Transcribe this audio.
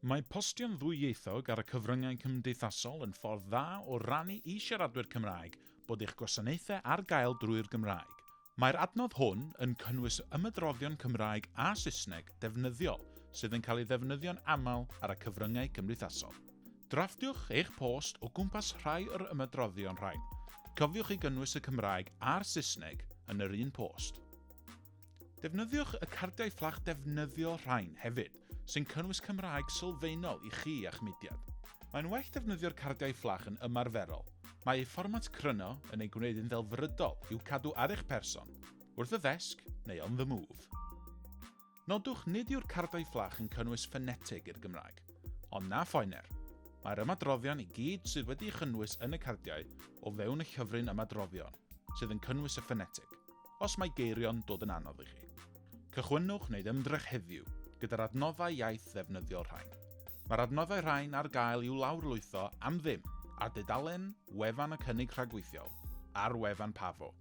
Mae postio'n ddwyieithog ar y cyfryngau cymdeithasol yn ffordd dda o rannu i siaradwyr Cymraeg bod eich gwasanaethau ar gael drwy'r Gymraeg. Mae'r adnodd hwn yn cynnwys ymydroddion Cymraeg a Saesneg defnyddiol sydd yn cael ei ddefnyddio'n aml ar y cyfryngau cymdeithasol. Draftiwch eich post o gwmpas rhai o'r ymydroddion rhain. Cofiwch i gynnwys y Cymraeg a'r Saesneg yn yr un post. Defnyddiwch y cardiau fflach defnyddio rhain hefyd, sy'n cynnwys Cymraeg sylfaenol i chi a'ch mudiad. Mae'n well defnyddio'r cardiau fflach yn ymarferol. Mae eu fformat cryno yn ei gwneud yn ddelfrydol i'w cadw ar eich person, wrth y ddesg neu on the move. Nodwch nid yw'r cardiau fflach yn cynnwys ffonetig i'r Gymraeg, ond na phoener. Mae'r ymadroddion i gyd sydd wedi'u chynnwys yn y cardiau o fewn y llyfryn ymadroddion, sydd yn cynnwys y ffonetig, os mae geirio'n dod yn anodd i chi. Cychwynnwch wneud ymdrech heddiw gyda'r adnoddau iaith ddefnyddiol rhain. Mae'r adnoddau rhain ar gael i'w lawrlwytho am ddim ar dudalen Wefan y Cynnig Rhagweithiol ar Wefan Pafo.